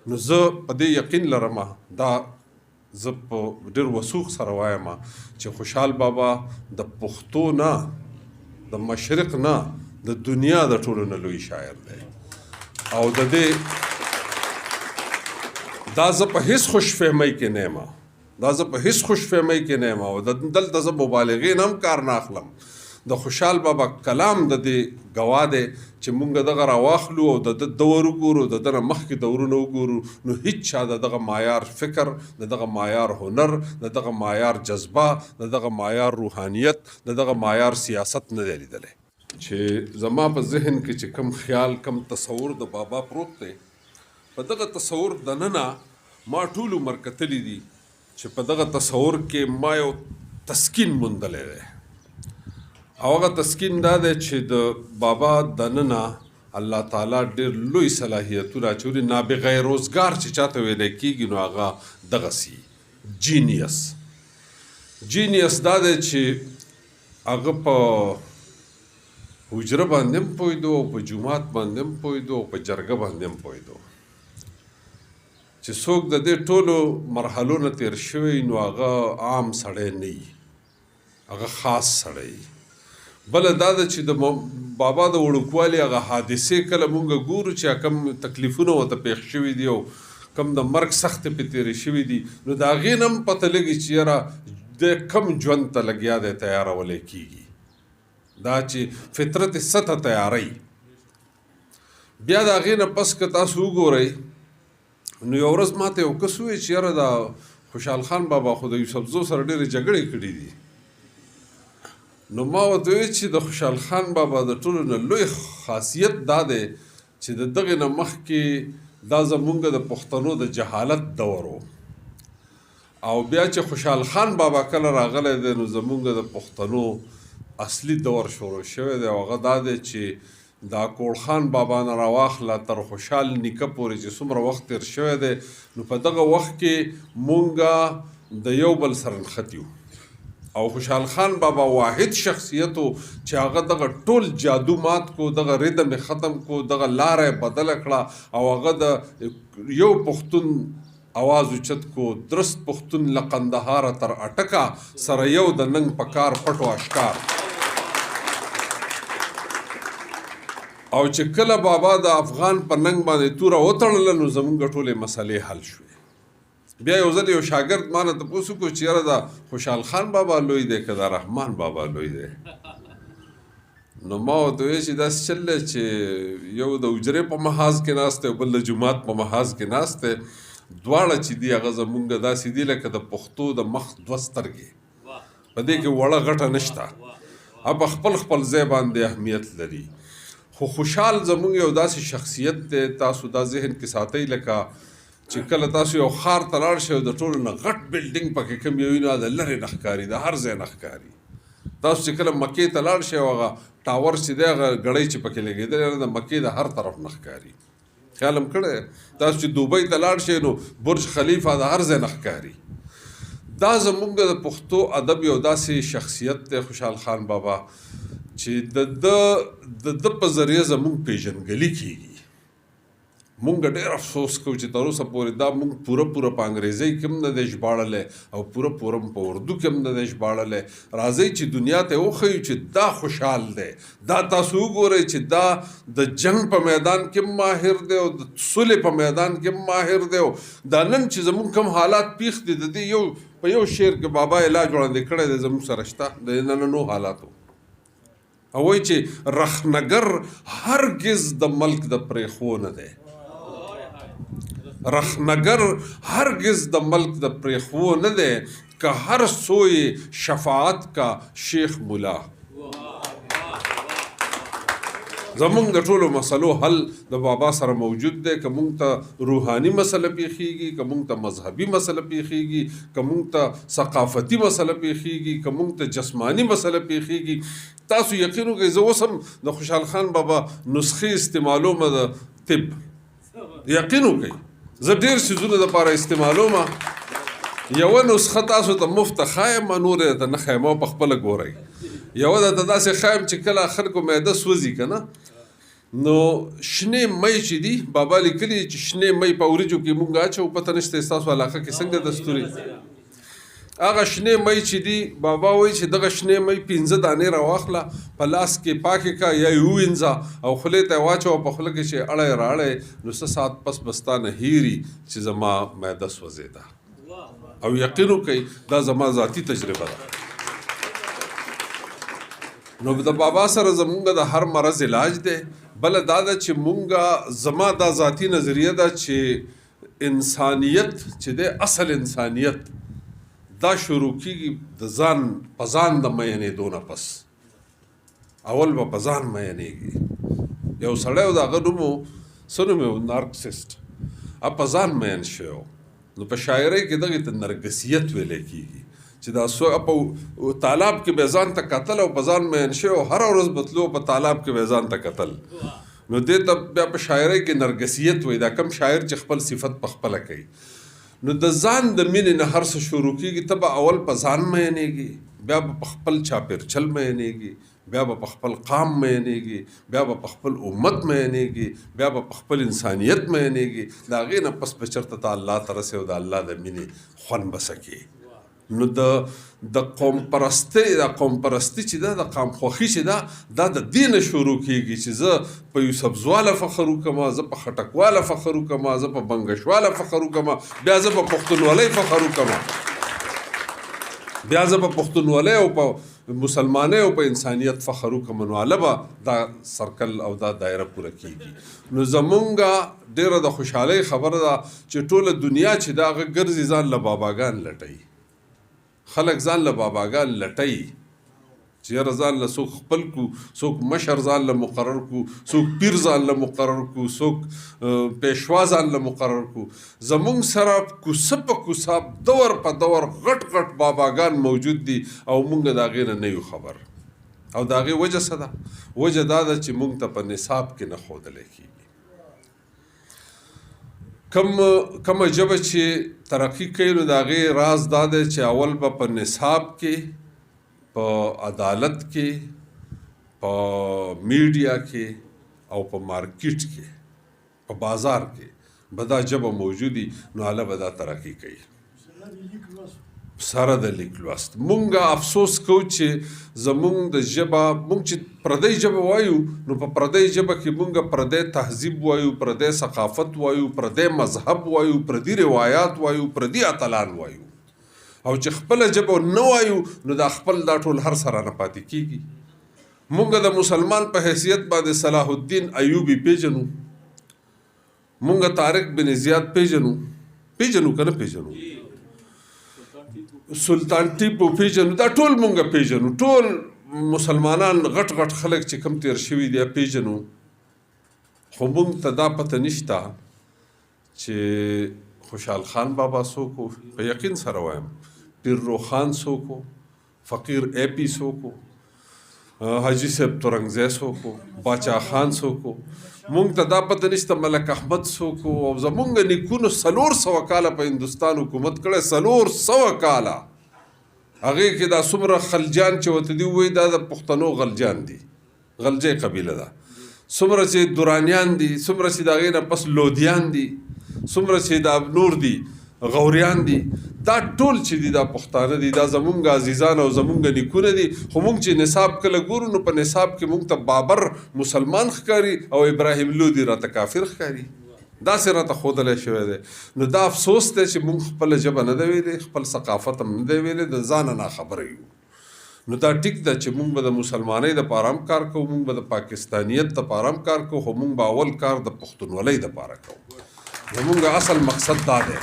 نو زه په دې یقین لرم دا زه په ډېر وثوق سره وایم چې خوشحال بابا د پښتو نه د مشرق نه د دنیا د ټولو نه لوی شاعر دی او د دې دا زه په هیڅ خوشفهمۍ کې نه یم دا زه په هیڅ خوشفهمۍ کې نه یم او دلته زه مبالغې نه هم کار نه اخلم د خوشحال بابا کلام د دې ګواه دی چې مونږ دغه راواخلو او د دور وګورو د ده نه مخکې دورونه وګورو نو هیڅ چا د دغه معیار فکر د دغه معیار هنر د دغه معیار جذبه د دغه معیار روحانیت د دغه معیار سیاست نه دی لیدلی چې زما په ذهن کې چې کم خیال کم تصور د بابا پروت دی په دغه تصور دننه ما ټول عمر کتلی دي چې په دغه تصور کې ما یو تسکین موندلی دی او هغه تسکین دا دی چې د بابا دننه الله تعالی ډېر لوی صلاحیتونه اچولي نابغه روزګار چې چاته ویلی کېږي نو هغه دغسې جینیس دا دی چې هغه په حجره باندې هم پوهېدو او په جومات باندې هم پوهېدو او په جرګه باندې هم پوهېدو چې څوک د دې ټولو مرحلو نه تېر شوی نو هغه عام سړی نه وي هغه خاص سړی بله دا ده چې د بابا د وړوکوالي هغه حادثې کله مونږ ګورو چې کم تکلیفونه ورته پېښ شوي دي او کم د مرګ سختې پې تېرې شوي دي نو د هغې نه هم پته لګي چې یاره د کم ژوند ته لګیا دی تیارولی کېږي دا چې فطرت سطح تیاری بیا د هغې نه پس که تاسو وګورئ نو یو ورځ ما ته یو کس ووایي چې یاره دا خوشحال خان بابا خو د یوسفزو سره ډېرې جګړې کړي دي نو ما ورته وویل چې د خوشحال خان بابا د ټولو نه لوی خاصیت دا دی چې د دغې نه مخکې دا زمونږ د پښتنو د جهالت دور و او بیا چې خوشحال خان بابا کله راغلی دی نو زمونږ د پښتنو اصلي دور شروع شوی دی او هغه دا دی چې دا کوړ خان بابا نه راواخله تر خوشحال نیکه پورې چې څومره وخت تېر شوی دی نو په دغه وخت کې مونږ د یو بل سره نښتي او خوشحال خان بابا واحد شخصیت و چې هغه دغه ټول جادو مات کو دغه ردم ختم کو دغه لاره بدله کړه او هغه د یو پښتون आवाज اوچت کو درست پښتون له قندهار تر اټکه سره یو د ننګ په کار پټ و اشکار او چې کله بابا د افغان په ننګ باندې توره وتړله نو زمونږ ټولې مسلې حل شوې بیا یو ځل یو شاګرد ما نه تپوس وکړو چې یاره دا خوشحال خان بابا لوی دی که دا رحمان بابا لوی دی نو ما ورته ویل چې داسې چل دی چې یو د حجرې په محاذ کې ناست دی او بل د جومات په محاذ کې ناست دی دواړه چې دي هغه زمونږ داسې دي لکه د پښتو د مخ دوه سترګې په دې کې وړه غټه نشته اب خپل خپل ځای باندې اهمیت لري خو خوشحال زمونږ یو داسې شخصیت دی تاسو دا ذهن کې ساتئ لکه چې کله تاسو یو ښار ته لاړ شئ د ټولو نه غټ بلډینګ پکې کوم یو وي نو د لرې نه ښکاري د هر ځای نه ښکاري تاسو چې کله مکې ته لاړ شئ هغه ټاور چې دی هغه ګړۍ چې پکې لګېدلی د مکې د هر طرف نه ښکاري خیال هم کړی تاسو چې دوبۍ ته لاړ شئ نو برج خلیفه د هر ځای نه ښکاري دا زمونږ د پښتو ادب یو داسې شخصیت دی خوشحال خان بابا چې د ده په ذریعه زمونږ پیژندګلي کېږي مونږ ډېر افسوس کوو چې تر اوسه پورې دا مونږ پوره په انګریزۍ کې هم نه دی ژباړلی او پوره په اردو کې هم نه دی ژباړلی راځئ چې دنیا ته وښیو چې دا خوشحال دی دا تاسو وګورئ چې دا د جنگ په میدان کې هم ماهر دی او د صلح په میدان کې هم ماهر دی او دا نن چې زمونږ کوم حالات پیښ دي د دې په یو شعر کې بابا علاج وړاندې کړی دی زمونږ سره شته د نننو حالاتو او وایي چې رخنګر هرګز د ملک د پرېښو نه دی رخنګر هرگز د ملک د پرېښو نه دی که هر سوی شفاعت کا شیخ ملا زمونږ د ټولو مسلو حل د بابا سره موجود دی که مونږ ته روحاني مسله پیښیږي که مونږ ته مذهبي مسله پیښیږي که مونږ ته ثقافتي مسله پیښیږي که مونږ ته جسماني مسله پیښیږي تاسو یقین وکړئ زه اوس هم د خوشحال خان بابا نسخې استعمالومه د طب یقین وکړئ زه ډېر څیزونه دپاره استعمالوم یوه نسخه تاسو ته مفته ښایم نورې درته نه ښایم او په خپله ګورئ یوه درته داسې ښایم چې کله خلکو معده سوځي که نه نو شنې مۍ چې دي بابا لیکلي چې شنې مۍ په وریجو کې مونږ اچو پته نشته ستاسو علاقه کې څنګه دستوري هغه شنې مۍ چې دي بابا وایي چې دغه شنې مۍ 15 دانې راواخله په لاس کې پاکې کا یا یې ووینځه او خولې ته یې واچوه په خوله کې چې اړی راړی نو څه ساعت پس به ستا نه هیري چې زما معده سوځېده او یقین وکئ دا زما ذاتي تجربه ده نو د بابا سره زمونږ د هر مرض علاج دی بله دا ده چې مونږه زما دا ذاتي نظریه ده چې انسانیت چې دی اصل انسانیت دا شروع کیږي د ځان په ځان د مینېدو نه پس اول به په ځان مینېږي یو سړی و د هغه نوم و څه نوم یې و نارکسسټ په ځان مین شوی و نو په شاعرۍ کې دغې ته نرګسیت ویلی کېږي چې دا په تالاب کې به ځان ته کتل او په ځان مین شوی او هره ورځ به تلو په تالاب کې به ځان ته کتل نو دې ته بیا په شاعرۍ کې نرګسیت وایي دا کم شاعر چې خپل صفت په خپله کوي نو د ځان د مینې نه هر څه شروع کېږي ته به اول په ځان مینېږي بیا به په خپل چاپېرچل مینېږي بیا به په خپل قام مینېږي بیا به په خپل امت مینېږي بیا به په خپل انسانیت مینېږي د هغې نه پس به چېرته ته الله ته رسې او د الله د مینې خوند به سکې نو د قوم پرستۍ چې ده د قام خوښي چې ده دا د دې نه شروع کېږي چې زه په یوسفزواله فخر وکړم زه په خټکواله فخر وکړم زه په بنګشواله فخر وکړم بیا زه په پښتونولۍ فخر وکړم بیا زه په پښتونولۍ او په مسلمانۍ او په انسانیت فخر وکړم نو هله به دا سرکل او دا دایره پوره کېږي نو زمونږه ډېره د خوشحالۍ خبره ده چې ټوله دنیا چې ده هغه ګرځي ځان له باباګان لټوي خلک ځان له باباګان لټوي چې یاره ځان له څوک خپل کو څوک مشر ځان له مقرر کو څوک پیر ځان له مقرر کو څوک پیشوا ځان له مقرر کو زمونږ سره کوڅه په کوڅه دور په دور غټ غټ باباګان موجود دي او مونږ د هغې نه یو خبر او د هغې وجه څه ده وجه دا ده چې مونږ ته په نصاب کې نه ښودلی کېږي کومه ژبه چې ترقي کوي نو د هغې راز دا دی چې اول به په نصاب کې په عدالت کې په میډیا کې او په مارکیټ کې په بازار کې به دا ژبه موجودي نو هله به دا ترقي کوي سره د لیک لوست مونږه افسوس کوو چې زمونږ د ژبه مونږ چې پردۍ ژبه وایو نو په پردۍ ژبه کې مونږه پردی تهذیب وایو پردی ثقافت وایو پردی مذهب وایو پردي روایات وایو پردي اتلان وایو او چې خپله ژبه نه وایو نو دا خپل دا ټول هر سره نه پاتې کېږي مونږ د مسلمان په حیثیت باندې صلاح الدین ایوبي پیژنو مونږ طارق بن زیاد پیژنو که نه پیژنو سلطان ټیپو پیژنو دا ټول مونږ پیژنو ټول مسلمانان غټ غټ خلک چې کم تیر شوي دي پیژنو خو مونږ ته دا پته نشته چې خوشحال خان بابا څوک و په یقین سره وایم پیر روخان څوک و فقیر اے پی څوک و حاجي صاحب ترنګزی څوک و باچا خان څوک و مونږ ته دا پته نشته ملک احمد څوک و او زمونږ نیکونو 400 کاله په هندوستان حکومت کړی 400 کاله هغې کې دا څومره خلجان چې ورته دي ووایي دا د پښتنو غلجان دي غلجۍ قبیله ده څومره چې درانیان دي څومره چې د هغې نه پس لودیان دي څومره چې دا نور دي غوریان دي دا ټول چې دي دا پښتانه دي دا زمونږ عزیزان او زمونږ نیکونه دي خو مونږ چې نصاب کله ګورو نو په نصاب کې مونږ ته بابر مسلمان ښکاري او ابراهیم لودي راته کافر ښکاري داسې راته ښودلی شوی دی نو دا افسوس دی چې مونږ خپله ژبه نه دی ویلې خپل ثقافت هم نه دی ویلې د ځانه ناخبره یو نو دا ټیک ده چې مونږ به د مسلمانۍ دپاره هم کار کوو مونږ به د پاکستانیت دپاره هم کار کوو خو مونږ به اول کار د پښتونولۍ دپاره کوو زمونږ اصل مقصد دا دی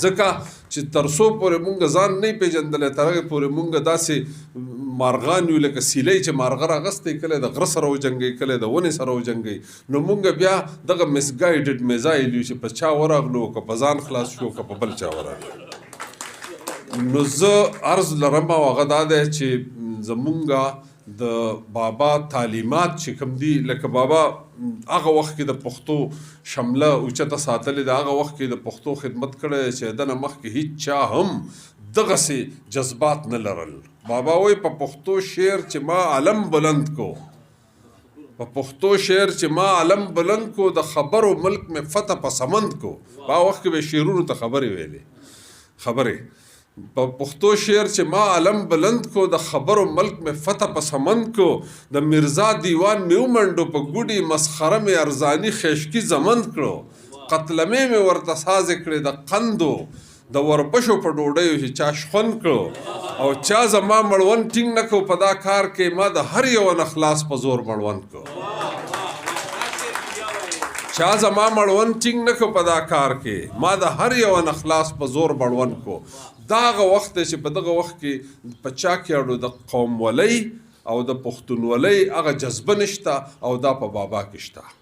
ځکه چې تر څو پورې مونږ ځان نه پیژندلی تر هغې پورې مونږ داسې مارغان یو لکه سیلی چې مارغه راغستی کلی د غره سره وجنګوي کلی د ونې سره وجنګوي نو مونږ بیا دغه مسګایډډ میزایل یو چې په چا ورغلو که په ځان خلاص شو که په بل چا ورغلو نو زه عرض لرم او هغه دا دی چې زمونږ د بابا تعلیمات چې کوم دي لکه بابا هغه وخت کې د پښتو شمله اوچته ساتلې د هغه وخت کې د پښتو خدمت کړی چې دنه مخکې هیڅ چا هم دغسې جذبات نه لرل بابا وایي په پښتو شعر چې ما علم بلند کو په پښتو شعر چې ما علم بلند کو د خبرو ملک میں فتح پسمند کو په وخت کې به شعرونو ته خبرې ویلې خبرې په پښتو شعر چې ما علم بلند کو د خبرو ملک میں فتح پسمند کو د مرزا دیوان مې ومنډو په ګوډي مسخره مې ارزانی خشکی زمند کړو قتلمې مې ورته ساز کړې د قندو د وربشو په ډوډۍ چې چا شخون کړو او چا زما مړوند ټینګ نه کو په دا کار کې ما د هر یو نخلاص په زور مړوند کو چا زما مړوند ټینګ نه کو په دا کار کې ما د هر یو نخلاص په زور مړوند کو داغه وخت چې په دغه وخت کې په چا کې اړو د قوم ولی او د پښتونولۍ هغه جذبه نشته او دا په بابا کې شته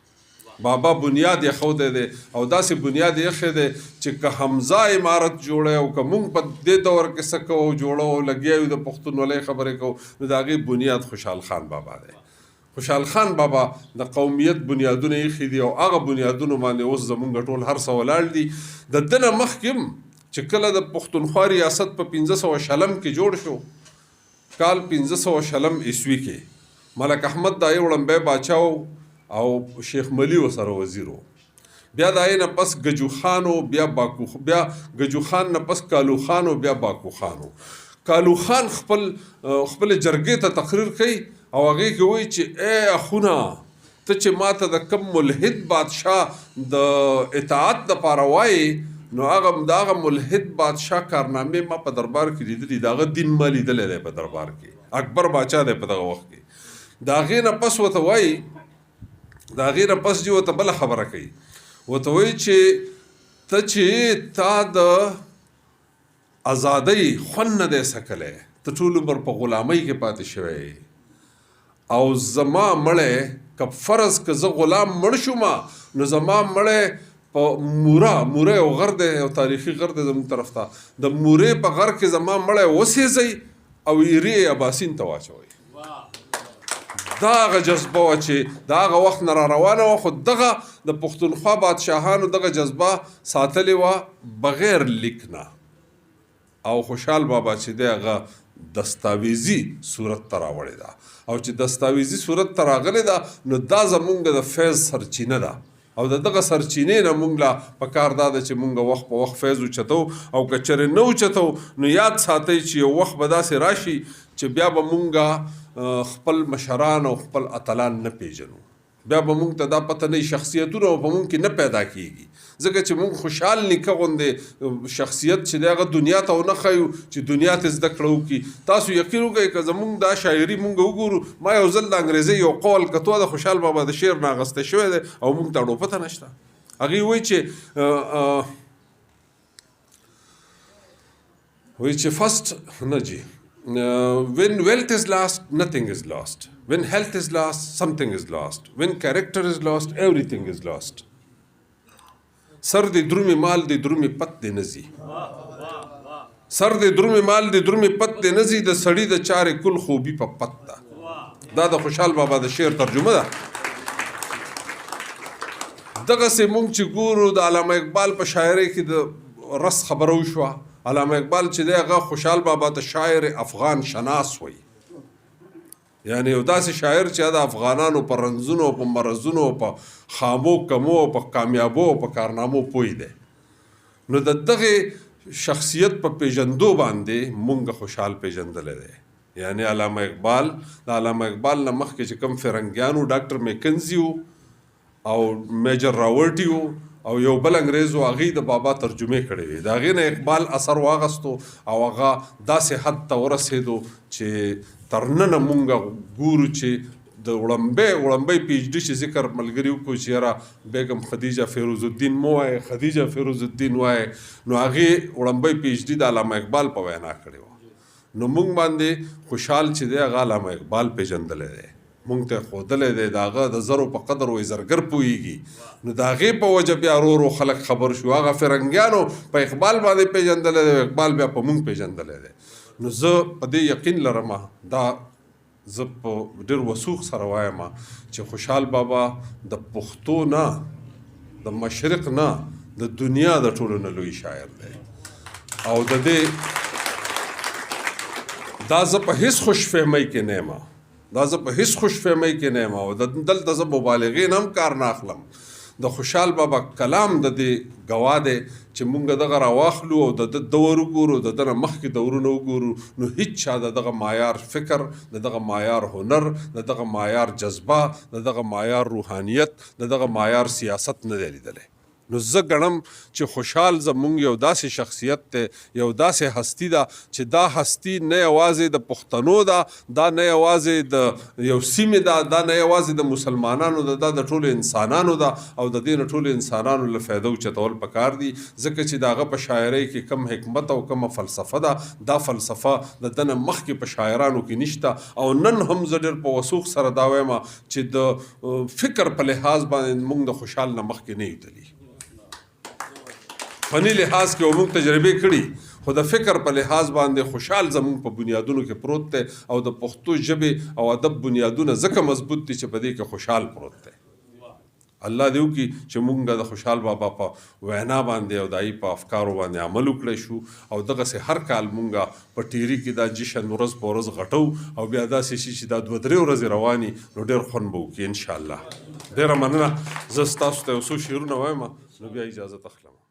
بابا بنیاد یې خوده دی او داسې بنیاد یې ښه دی چې که حمزه عمارت جوړی او که مونږ په دې دور کې څه کوو جوړو او لګیا یو د پښتونولۍ خبرې کوو نو د هغې بنیاد خوشحال خان بابا دی خوشحال خان بابا د قومیت بنیادونه ایښي دي او هغه بنیادونو باندې اوس زمونږ ټول هر څه ولاړ دي د ده نه مخکې هم چې کله د پښتونخوا ریاست په 1500 کې جوړ شو کال 1500 عیسوي کې ملک احمد دا یو وړمبی باچا او شیخ ملی ورسره وزیر و بیا د هغې نه پس ګجو خان و بیا ګجو خان نه پس کالو خان و بیا باکو خان و کالو خان خپل جرګې ته تقریر کوي او هغې کې وایي چې ای اخونه ته چې ما ته د کم ملحد بادشاه د اطاعت دپاره وایي نو هغه ملحد بادشاه کارنامې ما په دربار کې لیدلي د هغه دین ما لیدلی دی په دربار کې اکبر باچا دی په دغه وخت کې د هغې نه پس ورته وایي د هغې نه پس دې ورته بله خبره کوي ورته وایي چې ته چې تا د ازادۍ خوند نه دی څکلی ته ټول عمر په غلامۍ کې پاتې شوی او زما مړی که فرض که زه غلام مړ شوم نو زما مړی په موره یو غر دی یو تاریخي غر دی زموږ طرف ته د مورې په غر کې زما مړی وسېځئ او ایرې اباسین ته واچوئ دا هغه جذبه وه چې د هغه وخت نه را روانه وه خو دغه د پښتونخوا بادشاهانو دغه جذبه ساتلې وه بغیر لیک نه او خوشحال بابا چې دی هغه دستاویزي صورت ته راوړې ده او چې دستاویزي صورت ته راغلې ده نو دا زمونږ د فیض سرچینه ده او د دغه سرچینې نه مونږ لا پکار دا ده چې مونږ وخت په وخت فیض اوچتو او که چېرې نه اوچتو نو یاد ساتئ چې یو وخت به داسې راشي چې بیا به مونږ خپل مشران او خپل اتلان نه پیژنو بیا به مونږ ته دا پته نه شخصیتونه په مونږ کې نه پیدا کیږي ځکه چې مونږ خوشحال نیکه غوندې شخصیت چې دی هغه دنیا ته ونه ښیو چې دنیا ته زده کړه وکړي تاسو یقین وکړئ که زمونږ دا شاعري مونږ وګورو ما یو ځل د انګریزۍ یو قول کتو د خوشحال بابا د شعر نه اخیستی شوی دی او مونږ ته اړو پته نشته هغې وایي چې فسټ نه جي when wealth is lost, nothing is lost. When health is lost, something is lost. When character is lost, everything is lost. سر دی درومی مال دی درومی پت دی نزی سر دی درومی مال دی درومی پت دی نزی د سړی د چارې کل خوبی په پت ده دا د خوشحال بابا د شعر ترجمه ده دغسې مونږ چې ګورو د علامه اقبال په شاعرۍ کې د رس خبره وشوه علامه اقبال چې دی هغه خوشحال بابا ته شاعر افغان شناس وایي یعنی یو داسې شاعر چې د افغانانو په رنځونو په مرضونو په خامو کمو په کامیابو په کارنامو پوه دی نو د دغې شخصیت په پیژندو باندې مونږ خوشحال پیژندلی دی یعنی علامه اقبال د علامه اقبال نه مخکې چې کوم فرنګیانو ډاکټر میکنزي او میجر راورټي وو او یو بل انګریز و هغې د بابا ترجمې کړې وې د هغې نه اقبال اثر واغستو او هغه داسې حد ته ورسېدو چې تر ننه مونږ ګورو چې د وړمبی پی ایچ ډي چې ذکر ملګري وکړو چې یاره بیګم خدیجه فیروز الدین مو وایې خدیجه فیروز الدین وایې نو هغې وړمبی پی ایچ ډي د علامه اقبال په وینا کړې وه نو مونږ باندې خوشحال چې دی هغه علامه اقبال پیژندلی دی مونږ ته ښودلی دی د هغه د زرو په قدر وایي زرګر پوهېږي نو د هغې په وجه بیا ورو خلک خبر شو هغه فرنګیانو په اقبال باندې پیژندلی دی اقبال بیا په مونږ پیژندلی دی نو زه په دې یقین لرم دا زه په ډېر وثوق سره وایم چې خوشحال بابا د پښتو نه د مشرق نه د دنیا د ټولو نه لوی شاعر دی او د دې دا زه په هیڅ خوش فهمۍ کې نه یم دا زه په هیڅ خوشفهمۍ کې نه یم او دلته زه مبالغې نه هم کار نه اخلم. د خوشحال بابا کلام د دې ګواه دی چې مونږ دغه راواخلو او د ده دور وګورو، د ده نه مخکې دورونه وګورو، نو هیڅ چا د دغه معیار فکر، د دغه معیار هنر، د دغه معیار جذبه، د دغه معیار روحانیت، د دغه معیار سیاست نه دی لیدلی. نو زه ګڼم چې خوشحال زمونږ یو داسې شخصیت دی، یو داسې هستی ده چې دا هستی نه یوازې د پښتنو ده، دا نه یوازې د یو سیمې ده، دا نه یوازې د مسلمانانو ده، دا د ټولو انسانانو ده او د دې نه ټولو انسانانو له فایده اوچتول پکار دي، ځکه چې د هغه په شاعرۍ کې کم حکمت او کومه فلسفه ده، دا فلسفه د ده نه مخکې په شاعرانو کې نشته. او نن هم زه ډېر په وثوق سره دا وایم چې د فکر په لحاظ باندې موږ د خوشحال نه مخکې نه یو تللي. فني لحاظ کې موږ تجربې کړي، خو د فکر په لحاظ باندې خوشحال زموږ په بنیادونو کې پروت دی او د پښتو ژبې او ادب بنیادونه ځکه مضبوط دي چې په دې کې خوشحال پروت دی. الله دې وکړي چې موږ د خوشحال بابا په وینا باندې او د هغې په افکارو باندې عمل وکړی شو او دغسې هر کال موږ په ټیري کې دا جشن ورځ په ورځ غټو او بیا داسې شي چې دا 2-3 ورځې رواني، نو ډېر خوند به وکړي انشاءالله. ډېره مننه. زه ستاسو ته یو څو شعرونه وایم نو بیا اجازت اخلم.